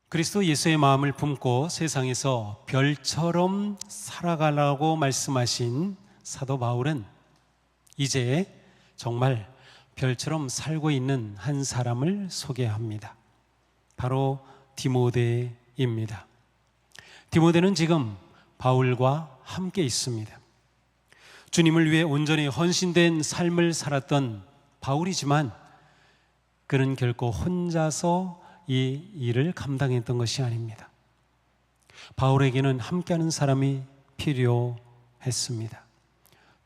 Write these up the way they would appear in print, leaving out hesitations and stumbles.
그리스도 예수의 마음을 품고 세상에서 별처럼 살아가라고 말씀하신 사도 바울은 이제 정말 별처럼 살고 있는 한 사람을 소개합니다. 바로 디모데입니다. 디모데는 지금 바울과 함께 있습니다. 주님을 위해 온전히 헌신된 삶을 살았던 바울이지만 그는 결코 혼자서 이 일을 감당했던 것이 아닙니다. 바울에게는 함께하는 사람이 필요했습니다.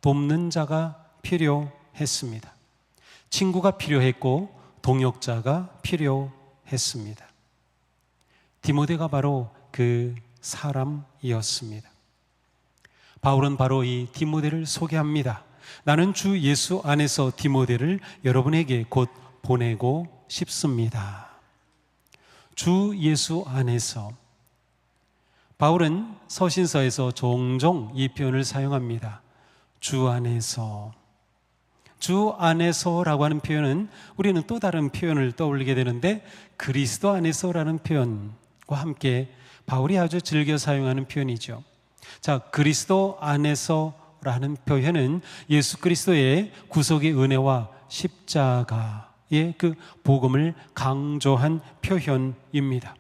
돕는 자가 필요했습니다. 친구가 필요했고 동역자가 필요했습니다. 디모데가 바로 그 사람이었습니다. 바울은 바로 이 디모데를 소개합니다. 나는 주 예수 안에서 디모데를 여러분에게 곧 보내고 싶습니다. 주 예수 안에서. 바울은 서신서에서 종종 이 표현을 사용합니다. 주 안에서. 주 안에서라고 하는 표현은 우리는 또 다른 표현을 떠올리게 되는데 그리스도 안에서라는 표현과 함께 바울이 아주 즐겨 사용하는 표현이죠. 자, 그리스도 안에서라는 표현은 예수 그리스도의 구속의 은혜와 십자가의 그 복음을 강조한 표현입니다.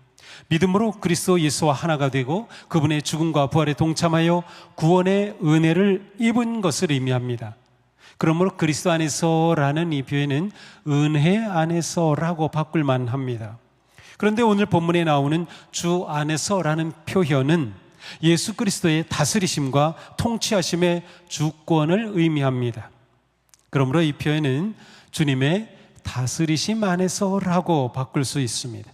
믿음으로 그리스도 예수와 하나가 되고 그분의 죽음과 부활에 동참하여 구원의 은혜를 입은 것을 의미합니다. 그러므로 그리스도 안에서라는 이 표현은 은혜 안에서라고 바꿀 만합니다. 그런데 오늘 본문에 나오는 주 안에서라는 표현은 예수 그리스도의 다스리심과 통치하심의 주권을 의미합니다. 그러므로 이 표현은 주님의 다스리심 안에서라고 바꿀 수 있습니다.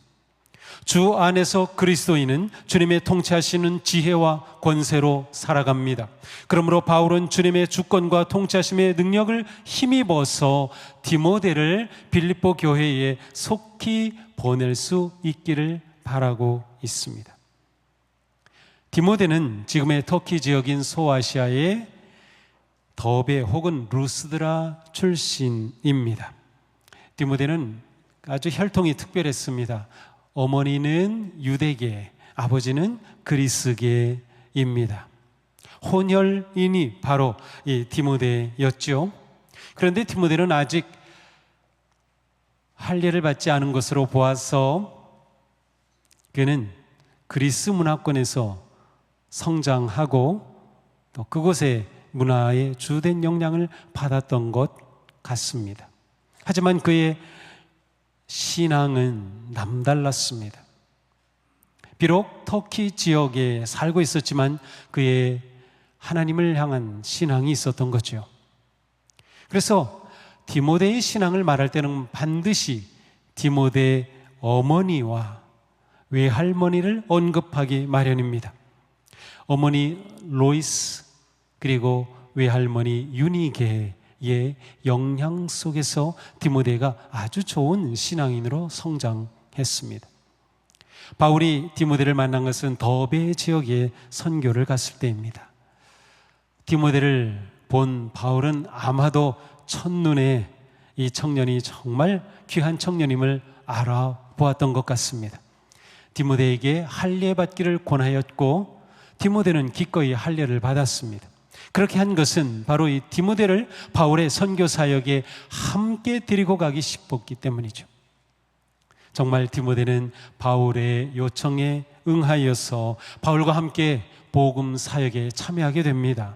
주 안에서 그리스도인은 주님의 통치하시는 지혜와 권세로 살아갑니다. 그러므로 바울은 주님의 주권과 통치하심의 능력을 힘입어서 디모데를 빌립보 교회에 속히 보낼 수 있기를 바라고 있습니다. 디모데는 지금의 터키 지역인 소아시아의 더베 혹은 루스드라 출신입니다. 디모데는 아주 혈통이 특별했습니다. 어머니는 유대계, 아버지는 그리스계입니다. 혼혈인이 바로 이 디모데였죠. 그런데 디모데는 아직 할례를 받지 않은 것으로 보아서 그는 그리스 문화권에서 성장하고 또 그곳의 문화의 주된 영향을 받았던 것 같습니다. 하지만 그의 신앙은 남달랐습니다. 비록 터키 지역에 살고 있었지만 그의 하나님을 향한 신앙이 있었던 거죠. 그래서 디모데의 신앙을 말할 때는 반드시 디모데 어머니와 외할머니를 언급하기 마련입니다. 어머니 로이스 그리고 외할머니 유니게의 영향 속에서 디모데가 아주 좋은 신앙인으로 성장했습니다. 바울이 디모데를 만난 것은 더베 지역에 선교를 갔을 때입니다. 디모데를 본 바울은 아마도 첫눈에 이 청년이 정말 귀한 청년임을 알아보았던 것 같습니다. 디모데에게 할례 받기를 권하였고 디모데는 기꺼이 할례를 받았습니다. 그렇게 한 것은 바로 이 디모데를 바울의 선교 사역에 함께 데리고 가기 싶었기 때문이죠. 정말 디모데는 바울의 요청에 응하여서 바울과 함께 복음 사역에 참여하게 됩니다.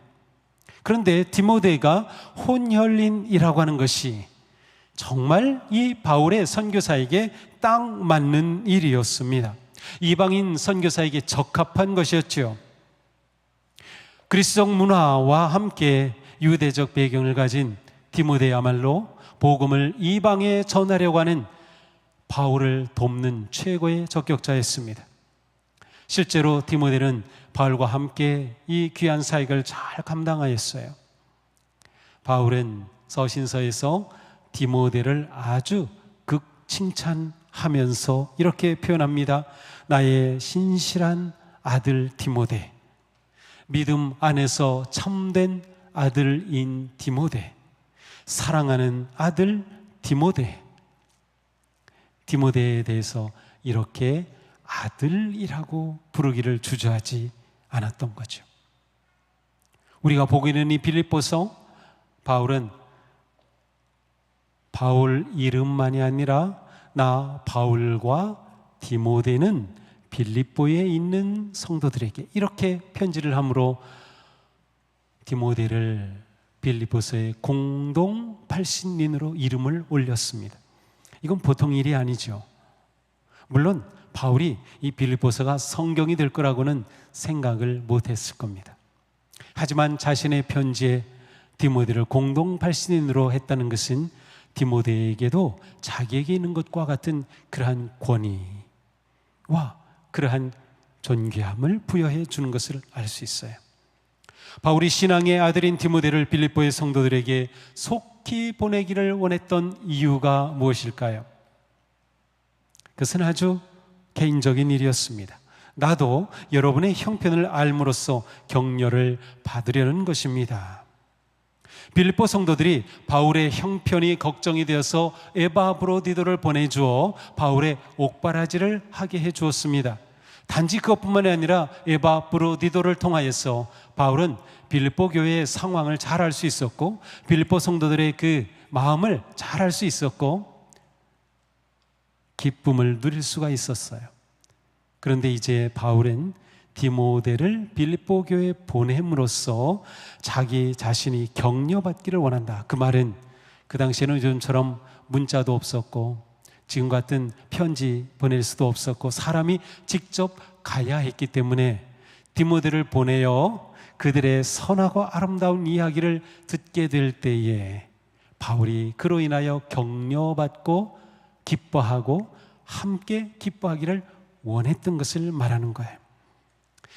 그런데 디모데가 혼혈인이라고 하는 것이 정말 이 바울의 선교사에게 딱 맞는 일이었습니다. 이방인 선교사에게 적합한 것이었죠. 그리스도적 문화와 함께 유대적 배경을 가진 디모데야말로 복음을 이방에 전하려고 하는 바울을 돕는 최고의 적격자였습니다. 실제로 디모데는 바울과 함께 이 귀한 사역을 잘 감당하였어요. 바울은 서신서에서 디모데를 아주 극칭찬하면서 이렇게 표현합니다. 나의 신실한 아들 디모데, 믿음 안에서 참된 아들인 디모데, 사랑하는 아들 디모데. 디모데에 대해서 이렇게 아들이라고 부르기를 주저하지 않았던 거죠. 우리가 보고 있는 이 빌립보서, 바울은 바울 이름만이 아니라 나 바울과 디모데는 빌립보에 있는 성도들에게 이렇게 편지를 함으로 디모데를 빌립보서의 공동 발신인으로 이름을 올렸습니다. 이건 보통 일이 아니죠. 물론 바울이 이 빌립보서가 성경이 될 거라고는 생각을 못했을 겁니다. 하지만 자신의 편지에 디모데를 공동 발신인으로 했다는 것은 디모데에게도 자기에게 있는 것과 같은 그러한 권위와 그러한 존귀함을 부여해 주는 것을 알 수 있어요. 바울이 신앙의 아들인 디모데를 빌립보의 성도들에게 속히 보내기를 원했던 이유가 무엇일까요? 그것은 아주 개인적인 일이었습니다. 나도 여러분의 형편을 알므로써 격려를 받으려는 것입니다. 빌립보 성도들이 바울의 형편이 걱정이 되어서 에바브로디도를 보내주어 바울의 옥바라지를 하게 해주었습니다. 단지 그것뿐만이 아니라 에바브로디도를 통하여서 바울은 빌립보 교회의 상황을 잘 알 수 있었고 빌립보 성도들의 그 마음을 잘 알 수 있었고 기쁨을 누릴 수가 있었어요. 그런데 이제 바울은 디모데를 빌립보 교회에 보냄으로써 자기 자신이 격려받기를 원한다. 그 말은 그 당시에는 요즘처럼 문자도 없었고 지금 같은 편지 보낼 수도 없었고 사람이 직접 가야 했기 때문에 디모데를 보내어 그들의 선하고 아름다운 이야기를 듣게 될 때에 바울이 그로 인하여 격려받고 기뻐하고 함께 기뻐하기를 원했던 것을 말하는 거예요.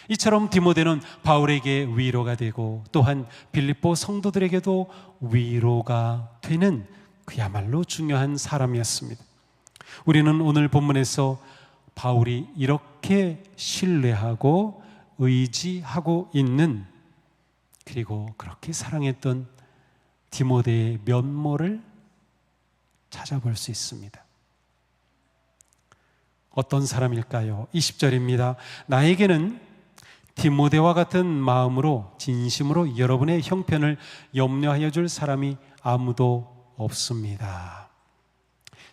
이처럼 디모데는 바울에게 위로가 되고 또한 빌립보 성도들에게도 위로가 되는 그야말로 중요한 사람이었습니다. 우리는 오늘 본문에서 바울이 이렇게 신뢰하고 의지하고 있는 그리고 그렇게 사랑했던 디모데의 면모를 찾아볼 수 있습니다. 어떤 사람일까요? 20절입니다. 나에게는 디모데와 같은 마음으로 진심으로 여러분의 형편을 염려하여 줄 사람이 아무도 없습니다.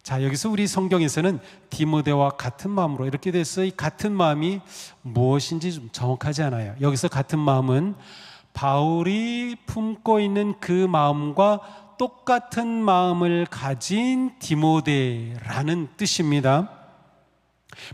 자, 여기서 우리 성경에서는 디모데와 같은 마음으로 이렇게 돼서 이 같은 마음이 무엇인지 좀 정확하지 않아요. 여기서 같은 마음은 바울이 품고 있는 그 마음과 똑같은 마음을 가진 디모데라는 뜻입니다.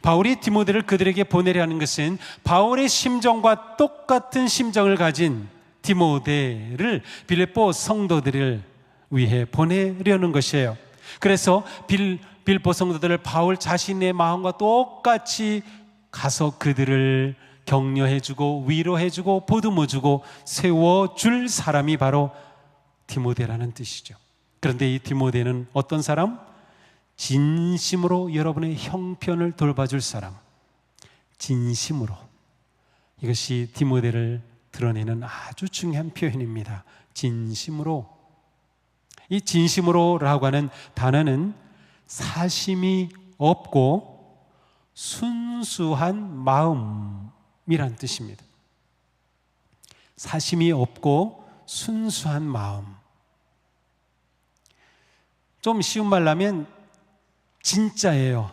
바울이 디모데를 그들에게 보내려는 것은 바울의 심정과 똑같은 심정을 가진 디모데를 빌립보 성도들을 위해 보내려는 것이에요. 그래서 빌립보 성도들을 바울 자신의 마음과 똑같이 가서 그들을 격려해주고 위로해주고 보듬어주고 세워줄 사람이 바로 디모데라는 뜻이죠. 그런데 이 디모데는 어떤 사람? 진심으로 여러분의 형편을 돌봐줄 사람, 진심으로. 이것이 디모데를 드러내는 아주 중요한 표현입니다. 진심으로. 이 진심으로라고 하는 단어는 사심이 없고 순수한 마음이란 뜻입니다. 사심이 없고 순수한 마음. 좀 쉬운 말로 하면 진짜예요.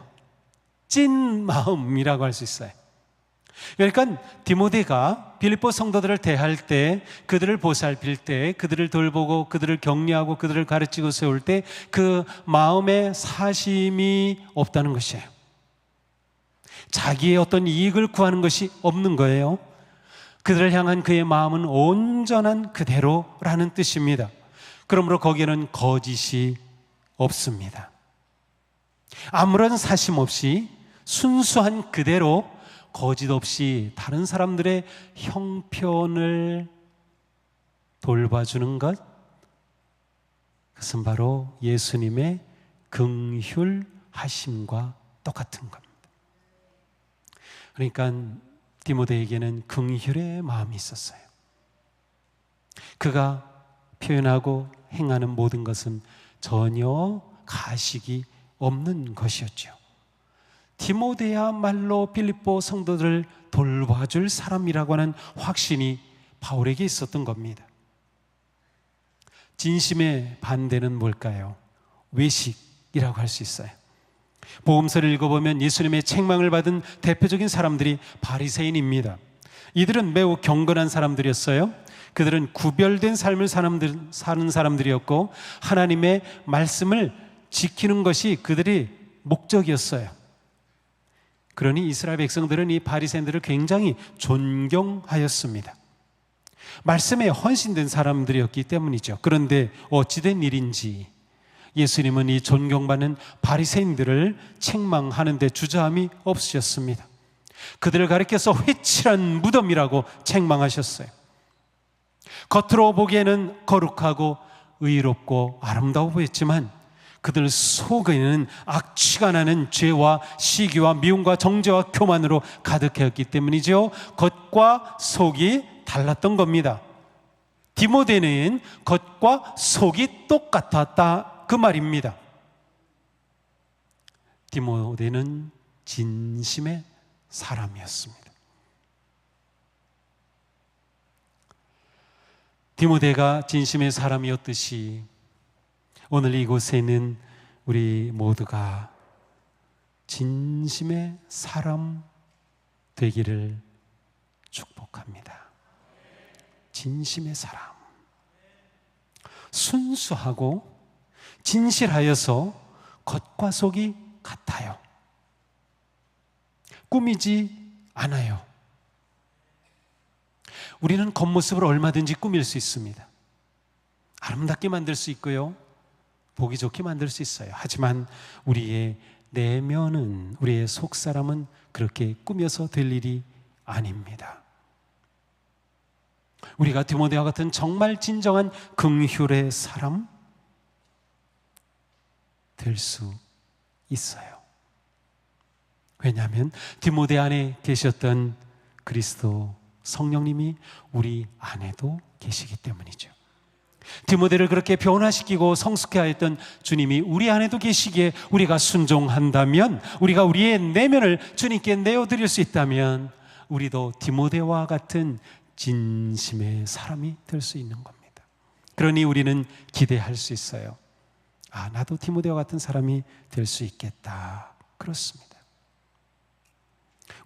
찐 마음이라고 할 수 있어요. 그러니까 디모데가 빌립보 성도들을 대할 때, 그들을 보살필 때, 그들을 돌보고 그들을 격려하고 그들을 가르치고 세울 때 그 마음에 사심이 없다는 것이에요. 자기의 어떤 이익을 구하는 것이 없는 거예요. 그들을 향한 그의 마음은 온전한 그대로라는 뜻입니다. 그러므로 거기에는 거짓이 없습니다. 아무런 사심 없이 순수한 그대로 거짓 없이 다른 사람들의 형편을 돌봐주는 것, 그것은 바로 예수님의 긍휼하심과 똑같은 겁니다. 그러니까 디모데에게는 긍휼의 마음이 있었어요. 그가 표현하고 행하는 모든 것은 전혀 가식이 없는 것이었죠. 디모데야말로 빌립보 성도들을 돌봐줄 사람이라고 하는 확신이 바울에게 있었던 겁니다. 진심의 반대는 뭘까요? 외식이라고 할 수 있어요. 복음서를 읽어보면 예수님의 책망을 받은 대표적인 사람들이 바리새인입니다. 이들은 매우 경건한 사람들이었어요. 그들은 구별된 삶을 사는 사람들이었고 하나님의 말씀을 지키는 것이 그들의 목적이었어요. 그러니 이스라엘 백성들은 이 바리새인들을 굉장히 존경하였습니다. 말씀에 헌신된 사람들이었기 때문이죠. 그런데 어찌된 일인지 예수님은 이 존경받는 바리새인들을 책망하는 데 주저함이 없으셨습니다. 그들을 가리켜서 회칠한 무덤이라고 책망하셨어요. 겉으로 보기에는 거룩하고 의롭고 아름다워 보였지만 그들 속에는 악취가 나는 죄와 시기와 미움과 정죄와 교만으로 가득했기 때문이죠. 겉과 속이 달랐던 겁니다. 디모데는 겉과 속이 똑같았다 그 말입니다. 디모데는 진심의 사람이었습니다. 디모데가 진심의 사람이었듯이 오늘 이곳에는 우리 모두가 진심의 사람 되기를 축복합니다. 진심의 사람, 순수하고 진실하여서 겉과 속이 같아요. 꾸미지 않아요. 우리는 겉모습을 얼마든지 꾸밀 수 있습니다. 아름답게 만들 수 있고요, 보기 좋게 만들 수 있어요. 하지만 우리의 내면은, 우리의 속사람은 그렇게 꾸며서 될 일이 아닙니다. 우리가 디모데와 같은 정말 진정한 긍휼의 사람 될 수 있어요. 왜냐하면 디모데 안에 계셨던 그리스도 성령님이 우리 안에도 계시기 때문이죠. 디모데를 그렇게 변화시키고 성숙해 하였던 주님이 우리 안에도 계시기에 우리가 순종한다면, 우리가 우리의 내면을 주님께 내어드릴 수 있다면 우리도 디모데와 같은 진심의 사람이 될 수 있는 겁니다. 그러니 우리는 기대할 수 있어요. 아, 나도 디모데와 같은 사람이 될 수 있겠다. 그렇습니다.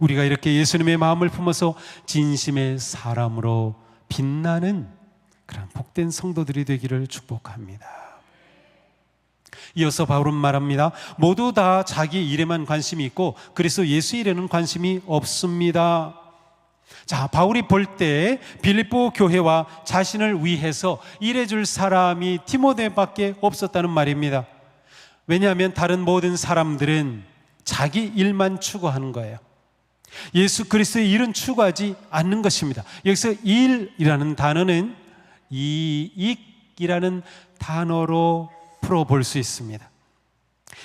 우리가 이렇게 예수님의 마음을 품어서 진심의 사람으로 빛나는 그런 복된 성도들이 되기를 축복합니다. 이어서 바울은 말합니다. 모두 다 자기 일에만 관심이 있고 그리스도 예수 일에는 관심이 없습니다. 자, 바울이 볼 때 빌립보 교회와 자신을 위해서 일해줄 사람이 디모데밖에 없었다는 말입니다. 왜냐하면 다른 모든 사람들은 자기 일만 추구하는 거예요. 예수 그리스도의 일은 추구하지 않는 것입니다. 여기서 일이라는 단어는 이익이라는 단어로 풀어볼 수 있습니다.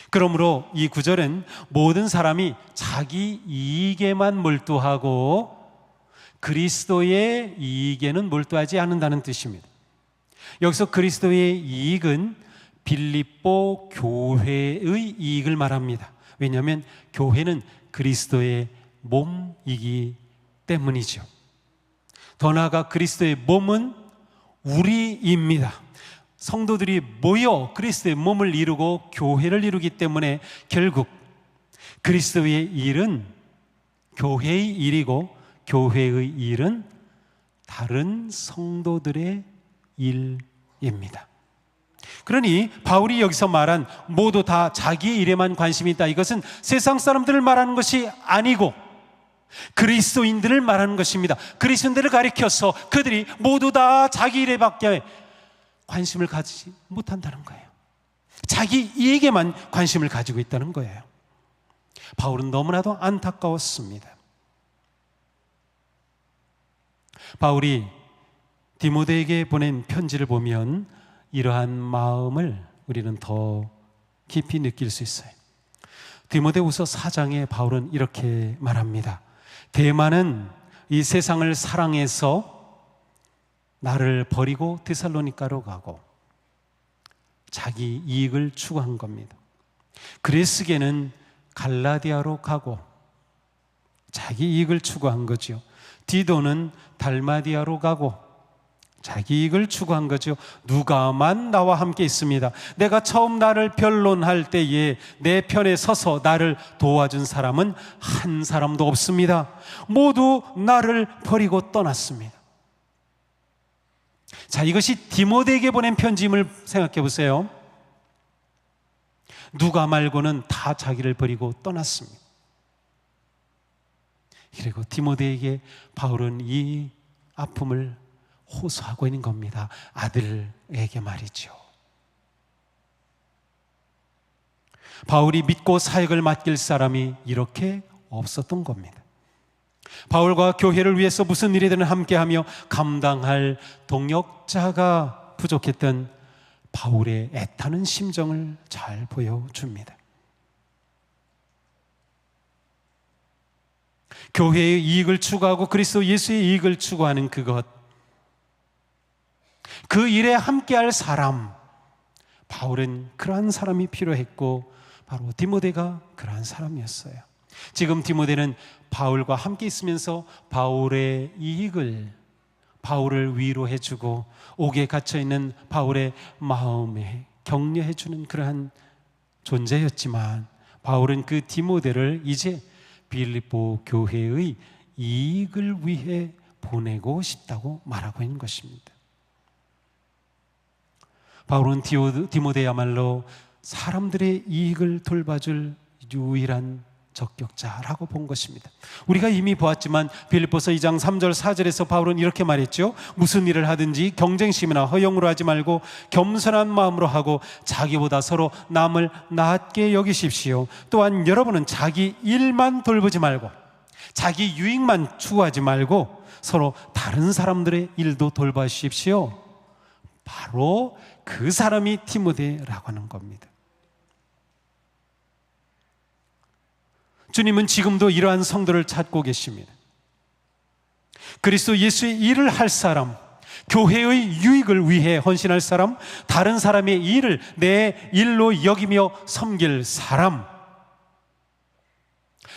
그러므로 이 구절은 모든 사람이 자기 이익에만 몰두하고 그리스도의 이익에는 몰두하지 않는다는 뜻입니다. 여기서 그리스도의 이익은 빌립보 교회의 이익을 말합니다. 왜냐하면 교회는 그리스도의 몸이기 때문이죠. 더 나아가 그리스도의 몸은 우리입니다. 성도들이 모여 그리스도의 몸을 이루고 교회를 이루기 때문에 결국 그리스도의 일은 교회의 일이고 교회의 일은 다른 성도들의 일입니다. 그러니 바울이 여기서 말한 모두 다 자기의 일에만 관심이 있다, 이것은 세상 사람들을 말하는 것이 아니고 그리스도인들을 말하는 것입니다. 그리스도인들을 가리켜서 그들이 모두 다 자기 일에밖에 관심을 가지지 못한다는 거예요. 자기 이익에만 관심을 가지고 있다는 거예요. 바울은 너무나도 안타까웠습니다. 바울이 디모데에게 보낸 편지를 보면 이러한 마음을 우리는 더 깊이 느낄 수 있어요. 디모데후서 4장에 바울은 이렇게 말합니다. 데마는 이 세상을 사랑해서 나를 버리고 데살로니가로 가고 자기 이익을 추구한 겁니다. 그레스게는 갈라디아로 가고 자기 이익을 추구한 거죠. 디도는 달마디아로 가고 자기 이익을 추구한 거죠. 누가만 나와 함께 있습니다. 내가 처음 나를 변론할 때에 내 편에 서서 나를 도와준 사람은 한 사람도 없습니다. 모두 나를 버리고 떠났습니다. 자, 이것이 디모데에게 보낸 편지임을 생각해 보세요. 누가 말고는 다 자기를 버리고 떠났습니다. 그리고 디모데에게 바울은 이 아픔을 호소하고 있는 겁니다. 아들에게 말이죠. 바울이 믿고 사역을 맡길 사람이 이렇게 없었던 겁니다. 바울과 교회를 위해서 무슨 일이든 함께하며 감당할 동역자가 부족했던 바울의 애타는 심정을 잘 보여줍니다. 교회의 이익을 추구하고 그리스도 예수의 이익을 추구하는 그것, 그 일에 함께할 사람, 바울은 그러한 사람이 필요했고 바로 디모데가 그러한 사람이었어요. 지금 디모데는 바울과 함께 있으면서 바울의 이익을, 바울을 위로해주고 옥에 갇혀있는 바울의 마음에 격려해주는 그러한 존재였지만 바울은 그 디모데를 이제 빌립보 교회의 이익을 위해 보내고 싶다고 말하고 있는 것입니다. 바울은 디모데야말로 사람들의 이익을 돌봐줄 유일한 적격자라고 본 것입니다. 우리가 이미 보았지만 빌립보서 2장 3절 4절에서 바울은 이렇게 말했죠. 무슨 일을 하든지 경쟁심이나 허영으로 하지 말고 겸손한 마음으로 하고 자기보다 서로 남을 낮게 여기십시오. 또한 여러분은 자기 일만 돌보지 말고 자기 유익만 추구하지 말고 서로 다른 사람들의 일도 돌봐주십시오. 바로 그 사람이 디모데라고 하는 겁니다. 주님은 지금도 이러한 성도를 찾고 계십니다. 그리스도 예수의 일을 할 사람, 교회의 유익을 위해 헌신할 사람, 다른 사람의 일을 내 일로 여기며 섬길 사람.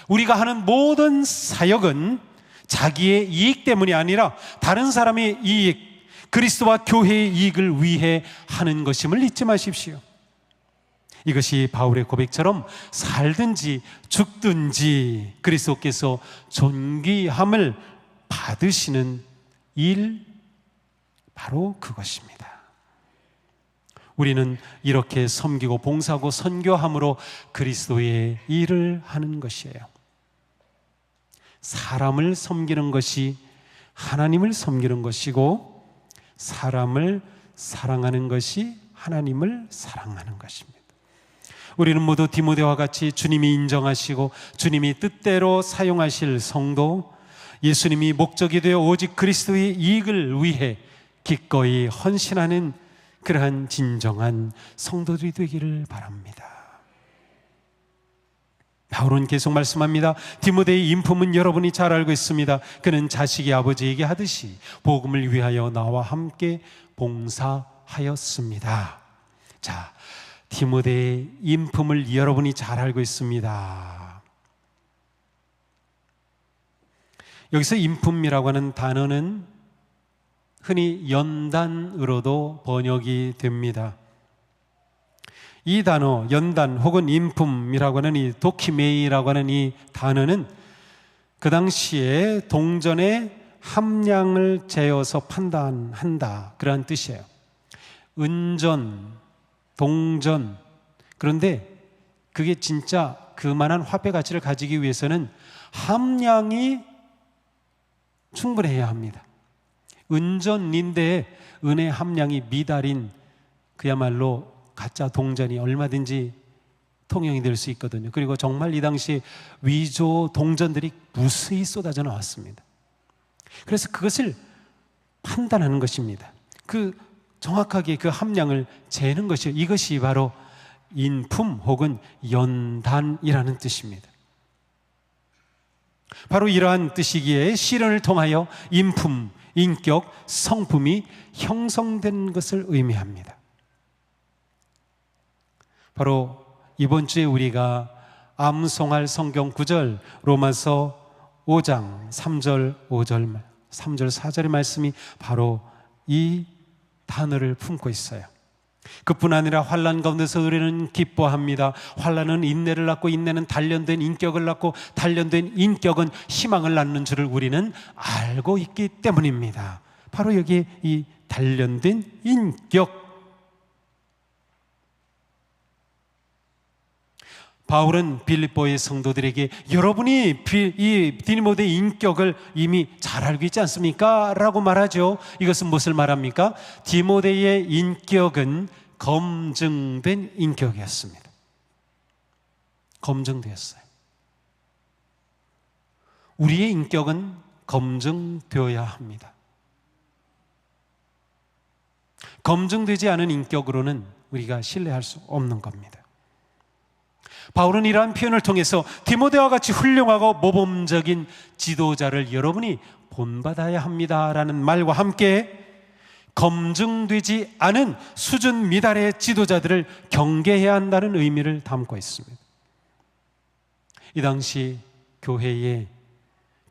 우리가 하는 모든 사역은 자기의 이익 때문이 아니라 다른 사람의 이익, 그리스도와 교회의 이익을 위해 하는 것임을 잊지 마십시오. 이것이 바울의 고백처럼 살든지 죽든지 그리스도께서 존귀함을 받으시는 일, 바로 그것입니다. 우리는 이렇게 섬기고 봉사하고 선교함으로 그리스도의 일을 하는 것이에요. 사람을 섬기는 것이 하나님을 섬기는 것이고 사람을 사랑하는 것이 하나님을 사랑하는 것입니다. 우리는 모두 디모데와 같이 주님이 인정하시고 주님이 뜻대로 사용하실 성도, 예수님이 목적이 되어 오직 그리스도의 이익을 위해 기꺼이 헌신하는 그러한 진정한 성도들이 되기를 바랍니다. 바울은 계속 말씀합니다. 디모데의 인품은 여러분이 잘 알고 있습니다. 그는 자식이 아버지에게 하듯이 복음을 위하여 나와 함께 봉사하였습니다. 자, 디모데의 인품을 여러분이 잘 알고 있습니다. 여기서 인품이라고 하는 단어는 흔히 연단으로도 번역이 됩니다. 이 단어, 연단 혹은 인품이라고 하는 이 도키메이라고 하는 이 단어는 그 당시에 동전의 함량을 재어서 판단한다, 그러한 뜻이에요. 은전, 동전. 그런데 그게 진짜 그만한 화폐 가치를 가지기 위해서는 함량이 충분해야 합니다. 은전인데 은의 함량이 미달인 그야말로 가짜 동전이 얼마든지 통용이 될 수 있거든요. 그리고 정말 이 당시 위조 동전들이 무수히 쏟아져 나왔습니다. 그래서 그것을 판단하는 것입니다. 정확하게 그 함량을 재는 것이요, 이것이 바로 인품 혹은 연단이라는 뜻입니다. 바로 이러한 뜻이기에 시련을 통하여 인품, 인격, 성품이 형성된 것을 의미합니다. 바로 이번 주에 우리가 암송할 성경 구절, 로마서 5장 3절 5절 3절 4절의 말씀이 바로 이 단어를 품고 있어요. 그뿐 아니라 환난 가운데서 의뢰는 기뻐합니다. 환난은 인내를 낳고 인내는 단련된 인격을 낳고 단련된 인격은 희망을 낳는 줄을 우리는 알고 있기 때문입니다. 바로 여기 이 단련된 인격. 바울은 빌립보의 성도들에게 여러분이 이 디모데의 인격을 이미 잘 알고 있지 않습니까? 라고 말하죠. 이것은 무엇을 말합니까? 디모데의 인격은 검증된 인격이었습니다. 검증되었어요. 우리의 인격은 검증되어야 합니다. 검증되지 않은 인격으로는 우리가 신뢰할 수 없는 겁니다. 바울은 이러한 표현을 통해서 디모데와 같이 훌륭하고 모범적인 지도자를 여러분이 본받아야 합니다라는 말과 함께 검증되지 않은 수준 미달의 지도자들을 경계해야 한다는 의미를 담고 있습니다. 이 당시 교회에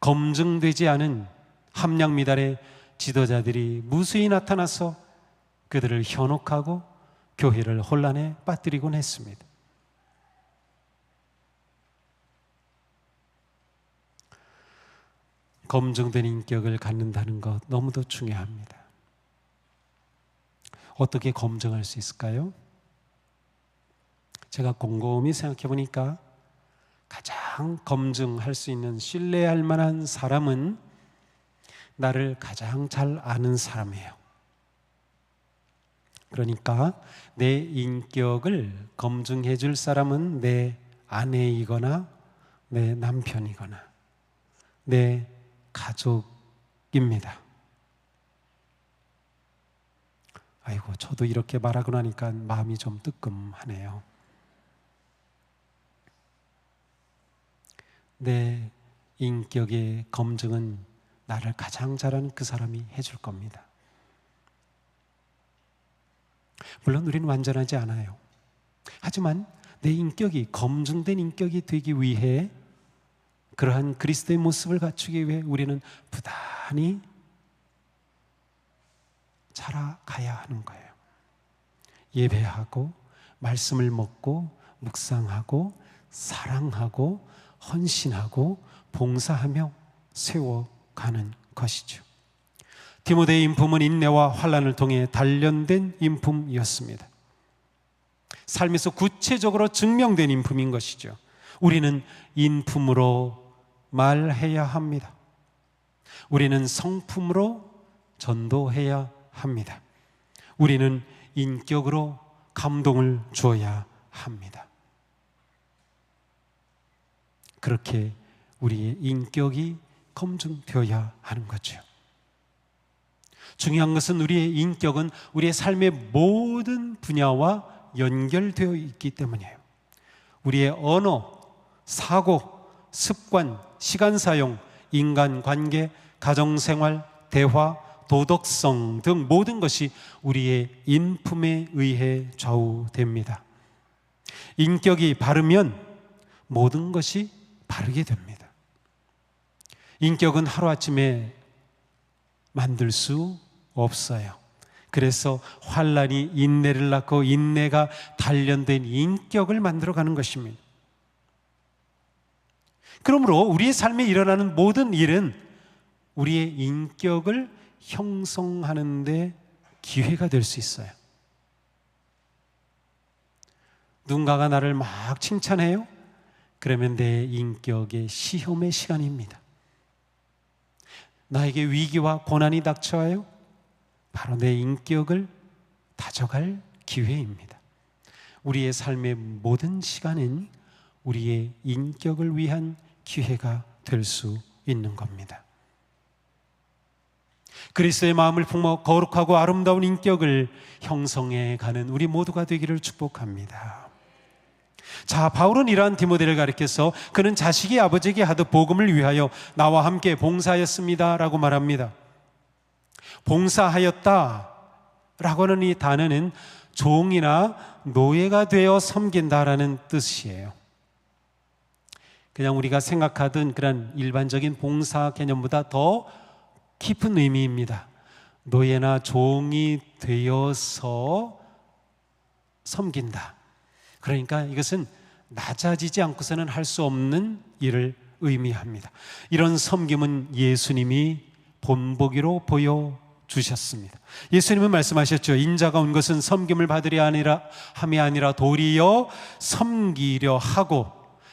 검증되지 않은 함량 미달의 지도자들이 무수히 나타나서 그들을 현혹하고 교회를 혼란에 빠뜨리곤 했습니다. 검증된 인격을 갖는다는 것 너무도 중요합니다. 어떻게 검증할 수 있을까요? 제가 곰곰이 생각해 보니까 가장 검증할 수 있는 신뢰할 만한 사람은 나를 가장 잘 아는 사람이에요. 그러니까 내 인격을 검증해 줄 사람은 내 아내이거나 내 남편이거나 내 가족입니다. 아이고, 저도 이렇게 말하고 나니까 마음이 좀 뜨끔하네요. 내 인격의 검증은 나를 가장 잘하는 그 사람이 해줄 겁니다. 물론 우리는 완전하지 않아요. 하지만 내 인격이 검증된 인격이 되기 위해, 그러한 그리스도의 모습을 갖추기 위해 우리는 부단히 자라가야 하는 거예요. 예배하고 말씀을 먹고 묵상하고 사랑하고 헌신하고 봉사하며 세워가는 것이죠. 디모데의 인품은 인내와 환난을 통해 단련된 인품이었습니다. 삶에서 구체적으로 증명된 인품인 것이죠. 우리는 인품으로 말해야 합니다. 우리는 성품으로 전도해야 합니다. 우리는 인격으로 감동을 주어야 합니다. 그렇게 우리의 인격이 검증되어야 하는 거죠. 중요한 것은 우리의 인격은 우리의 삶의 모든 분야와 연결되어 있기 때문이에요. 우리의 언어, 사고, 습관, 시간 사용, 인간관계, 가정생활, 대화, 도덕성 등 모든 것이 우리의 인품에 의해 좌우됩니다. 인격이 바르면 모든 것이 바르게 됩니다. 인격은 하루아침에 만들 수 없어요. 그래서 환난이 인내를 낳고 인내가 단련된 인격을 만들어가는 것입니다. 그러므로 우리의 삶에 일어나는 모든 일은 우리의 인격을 형성하는 데 기회가 될 수 있어요. 누군가가 나를 막 칭찬해요? 그러면 내 인격의 시험의 시간입니다. 나에게 위기와 고난이 닥쳐와요? 바로 내 인격을 다져갈 기회입니다. 우리의 삶의 모든 시간은 우리의 인격을 위한 기회가 될 수 있는 겁니다. 그리스도의 마음을 품어 거룩하고 아름다운 인격을 형성해 가는 우리 모두가 되기를 축복합니다. 자, 바울은 이러한 디모데를 가리켜서 그는 자식이 아버지에게 하듯 복음을 위하여 나와 함께 봉사하였습니다 라고 말합니다. 봉사하였다 라고 하는 이 단어는 종이나 노예가 되어 섬긴다라는 뜻이에요. 그냥 우리가 생각하던 그런 일반적인 봉사 개념보다 더 깊은 의미입니다. 노예나 종이 되어서 섬긴다. 그러니까 이것은 낮아지지 않고서는 할 수 없는 일을 의미합니다. 이런 섬김은 예수님이 본보기로 보여주셨습니다. 예수님은 말씀하셨죠. 인자가 온 것은 섬김을 받으려 함이 아니라 도리어 섬기려 하고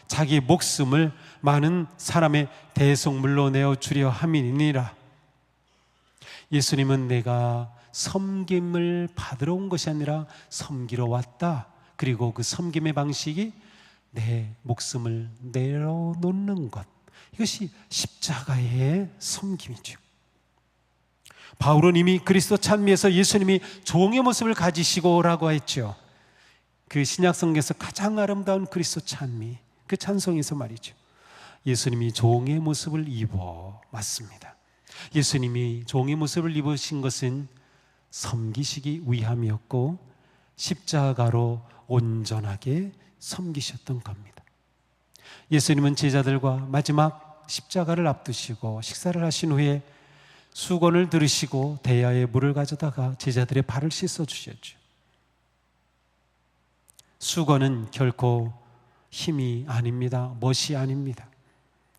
자기 목숨을 많은 사람의 대속물로 내어주려 함이니라. 예수님은 내가 섬김을 받으러 온 것이 아니라 섬기러 왔다. 그리고 그 섬김의 방식이 내 목숨을 내려놓는 것, 이것이 십자가의 섬김이죠. 바울은 이미 그리스도 찬미에서 예수님이 종의 모습을 가지시고라고 했죠. 그 신약성경에서 가장 아름다운 그리스도 찬미, 그 찬송에서 말이죠. 예수님이 종의 모습을 입어 왔습니다. 예수님이 종의 모습을 입으신 것은 섬기시기 위함이었고 십자가로 온전하게 섬기셨던 겁니다. 예수님은 제자들과 마지막 십자가를 앞두시고 식사를 하신 후에 수건을 들으시고 대야에 물을 가져다가 제자들의 발을 씻어 주셨죠. 수건은 결코 힘이 아닙니다. 멋이 아닙니다.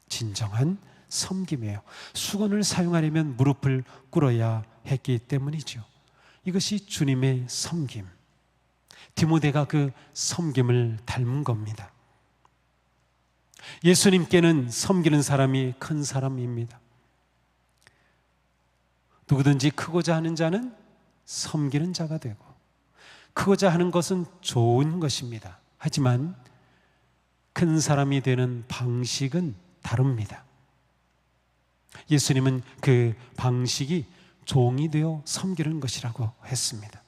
진정한 섬김이에요. 수건을 사용하려면 무릎을 꿇어야 했기 때문이죠. 이것이 주님의 섬김. 디모데가 그 섬김을 닮은 겁니다. 예수님께는 섬기는 사람이 큰 사람입니다. 누구든지 크고자 하는 자는 섬기는 자가 되고, 크고자 하는 것은 좋은 것입니다. 하지만 큰 사람이 되는 방식은 다릅니다. 예수님은 그 방식이 종이 되어 섬기는 것이라고 했습니다.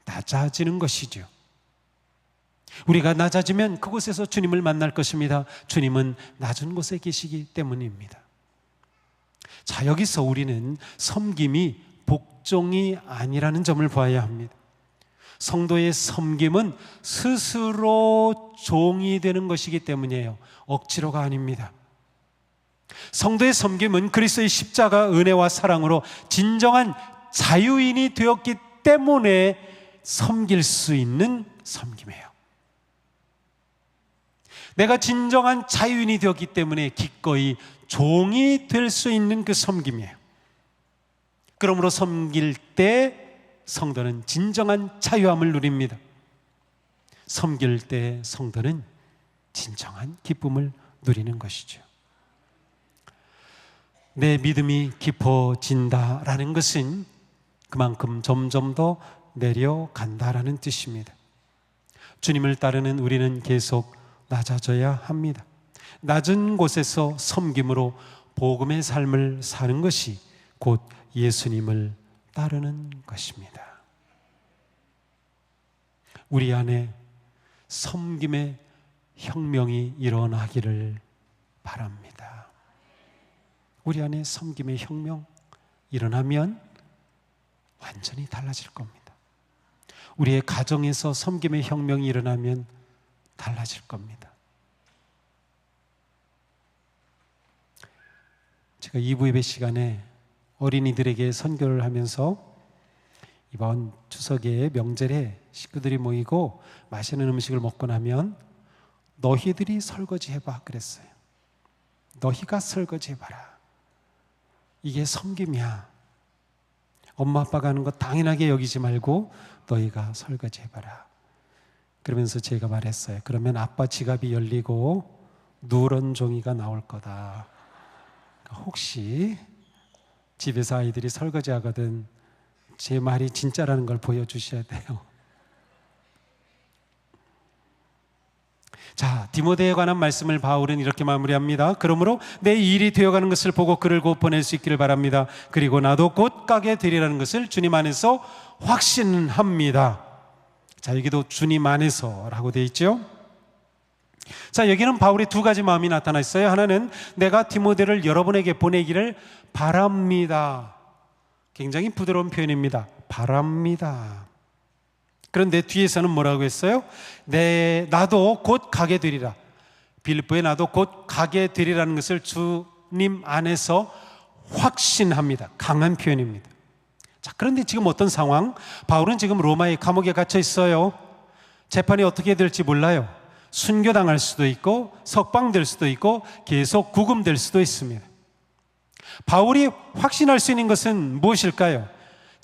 낮아지는 것이죠. 우리가 낮아지면 그곳에서 주님을 만날 것입니다. 주님은 낮은 곳에 계시기 때문입니다. 자, 여기서 우리는 섬김이 복종이 아니라는 점을 봐야 합니다. 성도의 섬김은 스스로 종이 되는 것이기 때문이에요. 억지로가 아닙니다. 성도의 섬김은 그리스도의 십자가 은혜와 사랑으로 진정한 자유인이 되었기 때문에 섬길 수 있는 섬김이에요. 내가 진정한 자유인이 되었기 때문에 기꺼이 종이 될 수 있는 그 섬김이에요. 그러므로 섬길 때 성도는 진정한 자유함을 누립니다. 섬길 때 성도는 진정한 기쁨을 누리는 것이죠. 내 믿음이 깊어진다라는 것은 그만큼 점점 더 내려간다라는 뜻입니다. 주님을 따르는 우리는 계속 낮아져야 합니다. 낮은 곳에서 섬김으로 복음의 삶을 사는 것이 곧 예수님을 따르는 것입니다. 우리 안에 섬김의 혁명이 일어나기를 바랍니다. 우리 안에 섬김의 혁명 일어나면 완전히 달라질 겁니다. 우리의 가정에서 섬김의 혁명이 일어나면 달라질 겁니다. 제가 2부 예배 시간에 어린이들에게 선교를 하면서 이번 추석에 명절에 식구들이 모이고 맛있는 음식을 먹고 나면 너희들이 설거지해봐 그랬어요. 너희가 설거지해봐라. 이게 섬김이야. 엄마 아빠가 하는 거 당연하게 여기지 말고 너희가 설거지해봐라. 그러면서 제가 말했어요. 그러면 아빠 지갑이 열리고 누런 종이가 나올 거다. 혹시 집에서 아이들이 설거지하거든 제 말이 진짜라는 걸 보여주셔야 돼요. 자, 디모데에 관한 말씀을 바울은 이렇게 마무리합니다. 그러므로 내 일이 되어가는 것을 보고 그를 곧 보낼 수 있기를 바랍니다. 그리고 나도 곧 가게 되리라는 것을 주님 안에서 확신합니다. 자, 여기도 주님 안에서라고 되어 있죠. 자, 여기는 바울의 두 가지 마음이 나타나 있어요. 하나는 내가 디모데를 여러분에게 보내기를 바랍니다. 굉장히 부드러운 표현입니다. 바랍니다. 그런데 뒤에서는 뭐라고 했어요? 나도 곧 가게 되리라. 빌립보에 나도 곧 가게 되리라는 것을 주님 안에서 확신합니다. 강한 표현입니다. 자, 그런데 지금 어떤 상황? 바울은 지금 로마의 감옥에 갇혀 있어요. 재판이 어떻게 될지 몰라요. 순교당할 수도 있고 석방될 수도 있고 계속 구금될 수도 있습니다. 바울이 확신할 수 있는 것은 무엇일까요?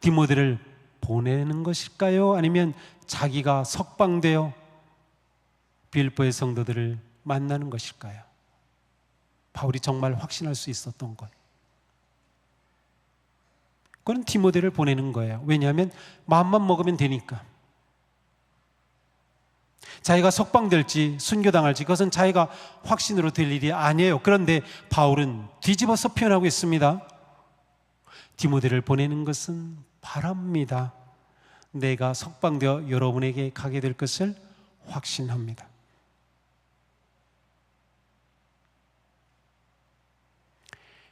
디모데를 보내는 것일까요? 아니면 자기가 석방되어 빌립보의 성도들을 만나는 것일까요? 바울이 정말 확신할 수 있었던 것, 그건 디모데를 보내는 거예요. 왜냐하면 마음만 먹으면 되니까. 자기가 석방될지 순교당할지 그것은 자기가 확신으로 될 일이 아니에요. 그런데 바울은 뒤집어서 표현하고 있습니다. 디모데를 보내는 것은 바랍니다. 내가 석방되어 여러분에게 가게 될 것을 확신합니다.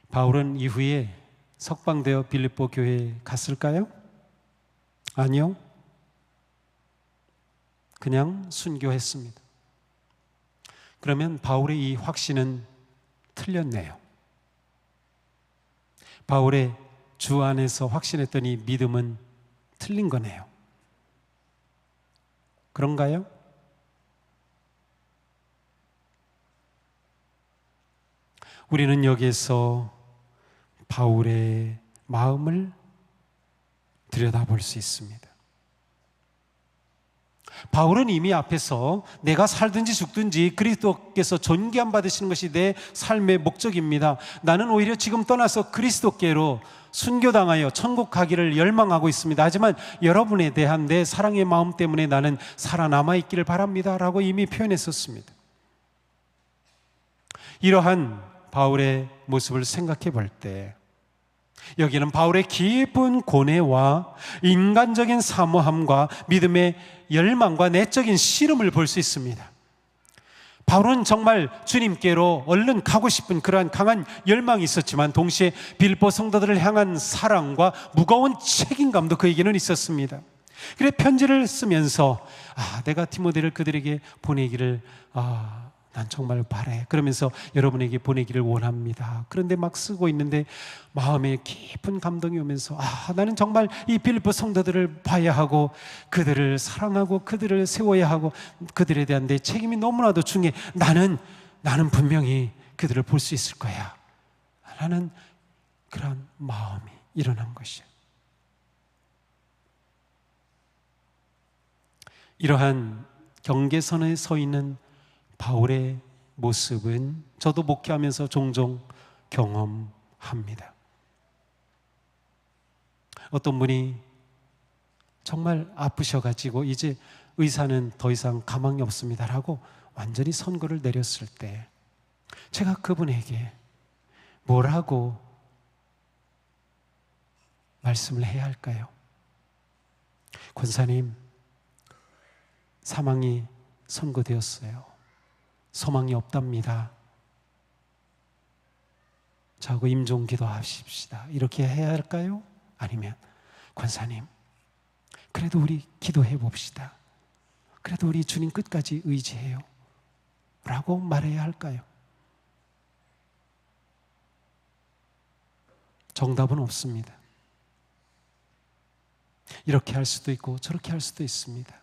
바울은 이후에 석방되어 빌립보 교회에 갔을까요? 아니요. 그냥 순교했습니다. 그러면 바울의 이 확신은 틀렸네요. 바울의 주 안에서 확신했던 이 믿음은 틀린 거네요. 그런가요? 우리는 여기에서 바울의 마음을 들여다볼 수 있습니다. 바울은 이미 앞에서 내가 살든지 죽든지 그리스도께서 존귀함 받으시는 것이 내 삶의 목적입니다. 나는 오히려 지금 떠나서 그리스도께로 순교당하여 천국 가기를 열망하고 있습니다. 하지만 여러분에 대한 내 사랑의 마음 때문에 나는 살아남아 있기를 바랍니다 라고 이미 표현했었습니다. 이러한 바울의 모습을 생각해 볼 때 여기는 바울의 깊은 고뇌와 인간적인 사모함과 믿음의 열망과 내적인 씨름을 볼 수 있습니다. 바울은 정말 주님께로 얼른 가고 싶은 그러한 강한 열망이 있었지만 동시에 빌립보 성도들을 향한 사랑과 무거운 책임감도 그에게는 있었습니다. 그래 편지를 쓰면서 내가 디모데를 그들에게 보내기를 난 정말 바래. 그러면서 여러분에게 보내기를 원합니다. 그런데 막 쓰고 있는데 마음에 깊은 감동이 오면서 나는 정말 이 빌립보 성도들을 봐야 하고 그들을 사랑하고 그들을 세워야 하고 그들에 대한 내 책임이 너무나도 중요해. 나는 분명히 그들을 볼 수 있을 거야 라는 그런 마음이 일어난 것이에요. 이러한 경계선에 서 있는 바울의 모습은 저도 목회하면서 종종 경험합니다. 어떤 분이 정말 아프셔가지고 이제 의사는 더 이상 가망이 없습니다라고 완전히 선고를 내렸을 때 제가 그분에게 뭐라고 말씀을 해야 할까요? 권사님, 사망이 선고되었어요. 소망이 없답니다. 저하고 임종 기도하십시다. 이렇게 해야 할까요? 아니면 권사님, 그래도 우리 기도해 봅시다. 그래도 우리 주님 끝까지 의지해요 라고 말해야 할까요? 정답은 없습니다. 이렇게 할 수도 있고 저렇게 할 수도 있습니다.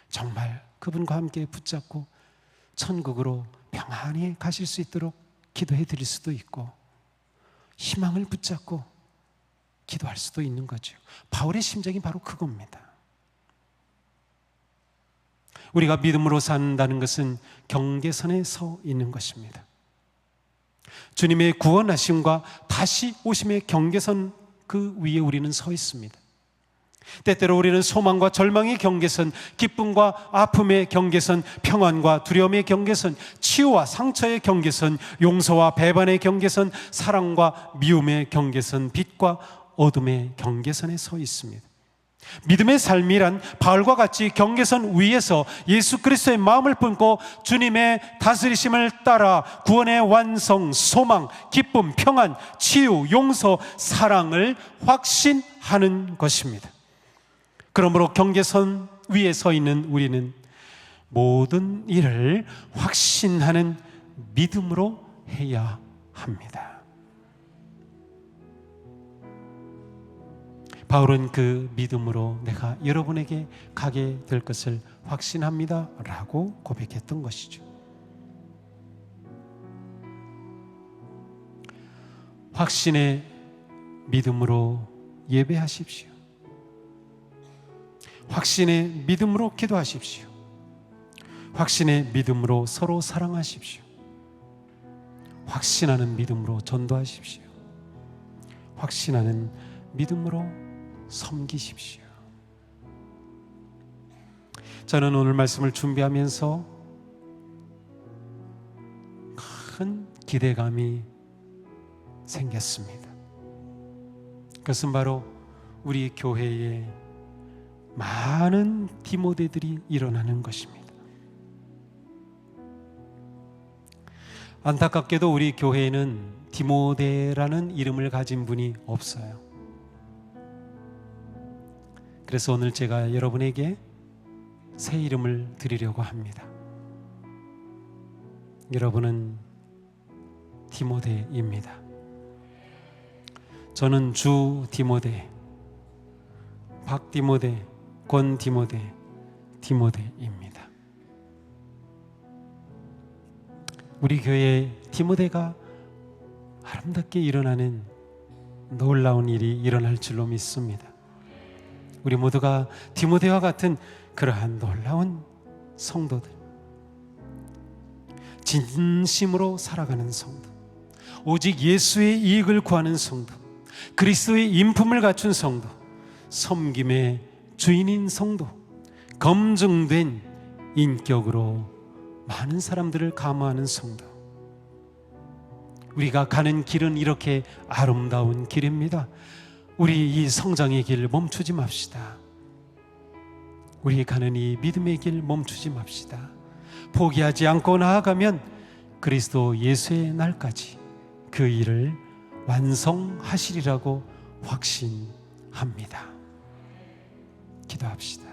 정말 그분과 함께 붙잡고 천국으로 평안히 가실 수 있도록 기도해 드릴 수도 있고 희망을 붙잡고 기도할 수도 있는 거죠. 바울의 심정이 바로 그겁니다. 우리가 믿음으로 산다는 것은 경계선에 서 있는 것입니다. 주님의 구원하심과 다시 오심의 경계선 그 위에 우리는 서 있습니다. 때때로 우리는 소망과 절망의 경계선, 기쁨과 아픔의 경계선, 평안과 두려움의 경계선, 치유와 상처의 경계선, 용서와 배반의 경계선, 사랑과 미움의 경계선, 빛과 어둠의 경계선에 서 있습니다. 믿음의 삶이란 바울과 같이 경계선 위에서 예수 그리스도의 마음을 품고 주님의 다스리심을 따라 구원의 완성, 소망, 기쁨, 평안, 치유, 용서, 사랑을 확신하는 것입니다. 그러므로 경계선 위에 서 있는 우리는 모든 일을 확신하는 믿음으로 해야 합니다. 바울은 그 믿음으로 내가 여러분에게 가게 될 것을 확신합니다 라고 고백했던 것이죠. 확신의 믿음으로 예배하십시오. 확신의 믿음으로 기도하십시오. 확신의 믿음으로 서로 사랑하십시오. 확신하는 믿음으로 전도하십시오. 확신하는 믿음으로 섬기십시오. 저는 오늘 말씀을 준비하면서 큰 기대감이 생겼습니다. 그것은 바로 우리 교회에 많은 디모데들이 일어나는 것입니다. 안타깝게도 우리 교회에는 디모데라는 이름을 가진 분이 없어요. 그래서 오늘 제가 여러분에게 새 이름을 드리려고 합니다. 여러분은 디모데입니다. 저는 주 디모데, 박 디모데, 권 디모데, 디모데입니다. 우리 교회에 디모데가 아름답게 일어나는 놀라운 일이 일어날 줄로 믿습니다. 우리 모두가 디모데와 같은 그러한 놀라운 성도들, 진심으로 살아가는 성도, 오직 예수의 이익을 구하는 성도, 그리스도의 인품을 갖춘 성도, 섬김의 주인인 성도, 검증된 인격으로 많은 사람들을 감화하는 성도. 우리가 가는 길은 이렇게 아름다운 길입니다. 우리 이 성장의 길 멈추지 맙시다. 우리 가는 이 믿음의 길 멈추지 맙시다. 포기하지 않고 나아가면 그리스도 예수의 날까지 그 일을 완성하시리라고 확신합니다. 기도합시다.